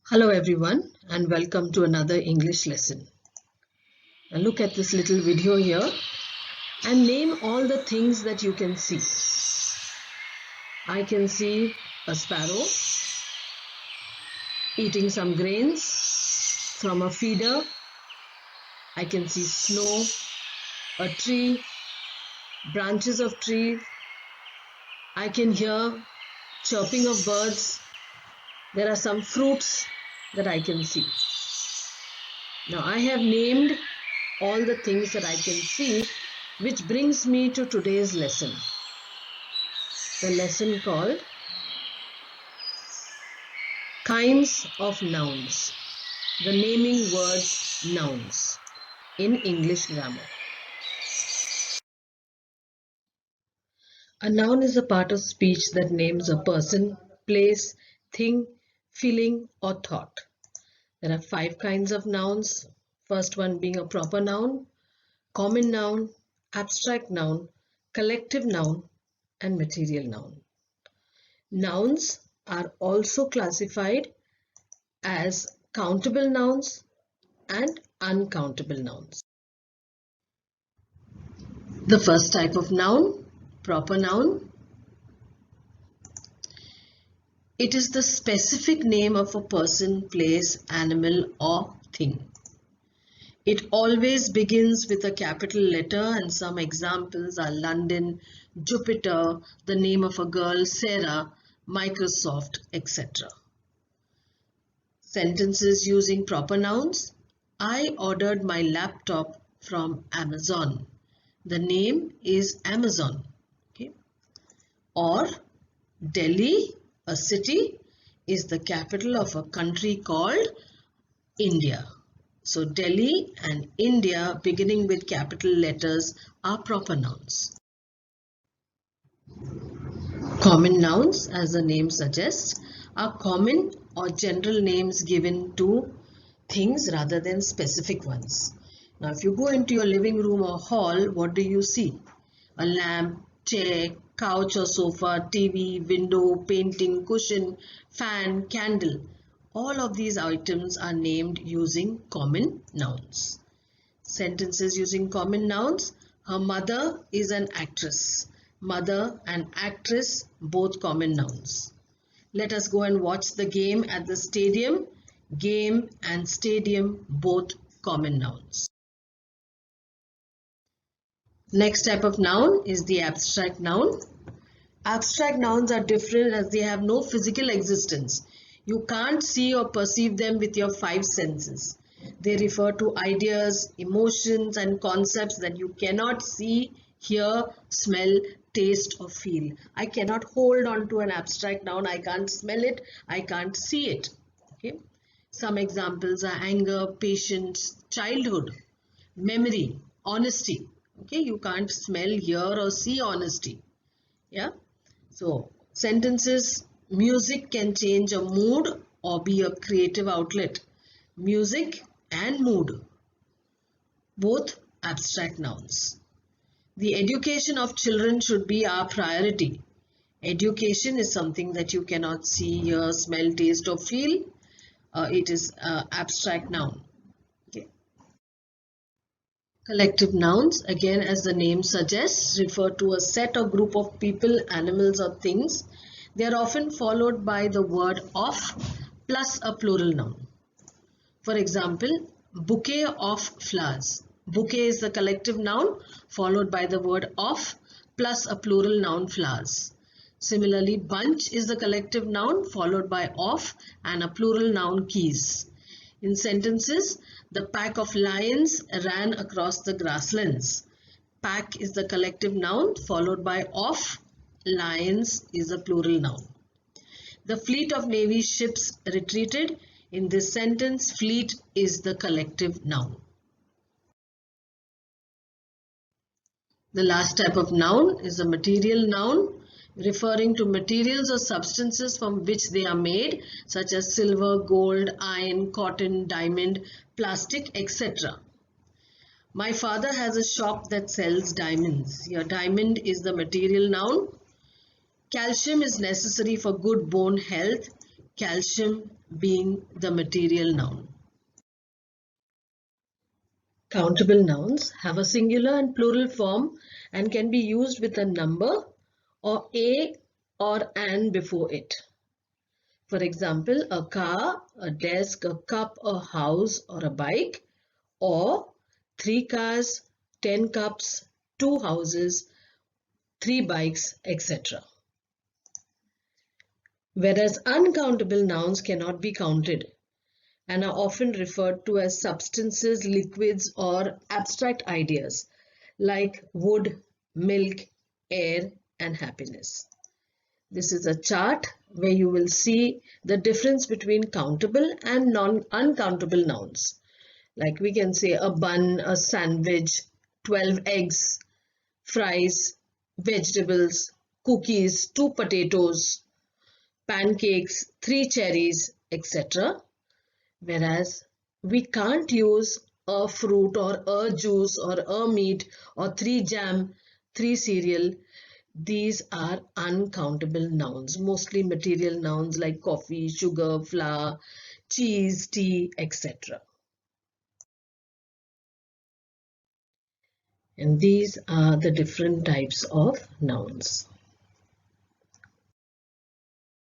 Hello everyone and welcome to another English lesson. Now look at this little video here and name all the things that you can see. I can see a sparrow eating some grains from a feeder. I can see snow, a tree, branches of trees. I can hear chirping of birds. There are some fruits that I can see. Now I have named all the things that I can see, which brings me to today's lesson. The lesson called Kinds of Nouns. The naming words nouns in English grammar. A noun is a part of speech that names a person, place, thing, feeling, or thought. There are 5 kinds of nouns. First one being a proper noun, common noun, abstract noun, collective noun, and material noun. Nouns are also classified as countable nouns and uncountable nouns. The first type of noun, proper noun. It is the specific name of a person, place, animal, or thing. It always begins with a capital letter, and some examples are London, Jupiter, the name of a girl, Sarah, Microsoft, etc. Sentences using proper nouns. I ordered my laptop from Amazon. The name is Amazon. Okay. Or Delhi, a city, is the capital of a country called India. So Delhi and India beginning with capital letters are proper nouns. Common nouns, as the name suggests, are common or general names given to things rather than specific ones. Now, if you go into your living room or hall, what do you see? A lamp, chair, couch or sofa, TV, window, painting, cushion, fan, candle. All of these items are named using common nouns. Sentences using common nouns. Her mother is an actress. Mother and actress, both common nouns. Let us go and watch the game at the stadium. Game and stadium, both common nouns. Next type of noun is the abstract noun. Abstract nouns are different as they have no physical existence. You can't see or perceive them with your 5 senses. They refer to ideas, emotions, and concepts that you cannot see, hear, smell, taste, or feel. I cannot hold on to an abstract noun. I can't smell it. I can't see it. Okay. Some examples are anger, patience, childhood, memory, honesty. Okay, you can't smell, hear, or see honesty. Yeah. So, sentences, music can change a mood or be a creative outlet. Music and mood, both abstract nouns. The education of children should be our priority. Education is something that you cannot see, hear, smell, taste, or feel. It is abstract noun. Okay. Collective nouns, again as the name suggests, refer to a set or group of people, animals, or things. They are often followed by the word of plus a plural noun. For example, bouquet of flowers. Bouquet is the collective noun followed by the word of plus a plural noun, flowers. Similarly, bunch is the collective noun followed by of and a plural noun, keys. In sentences, the pack of lions ran across the grasslands. Pack is the collective noun followed by of, lions is a plural noun. The fleet of Navy ships retreated. In this sentence, fleet is the collective noun. The last type of noun is a material noun, referring to materials or substances from which they are made, such as silver, gold, iron, cotton, diamond, plastic, etc. My father has a shop that sells diamonds. Here, diamond is the material noun. Calcium is necessary for good bone health. calcium being the material noun. Countable nouns have a singular and plural form and can be used with a number or a or an before it. For example, a car, a desk, a cup, a house, or a bike, or 3 cars, 10 cups, 2 houses, 3 bikes, etc. Whereas uncountable nouns cannot be counted and are often referred to as substances, liquids, or abstract ideas like wood, milk, air, and happiness. This is a chart where you will see the difference between countable and uncountable nouns. Like we can say a bun, a sandwich, 12 eggs, fries, vegetables, cookies, 2 potatoes, pancakes, 3 cherries, etc. Whereas we can't use a fruit or a juice or a meat or 3 jam, 3 cereal. These are uncountable nouns, mostly material nouns like coffee, sugar, flour, cheese, tea, etc. And these are the different types of nouns.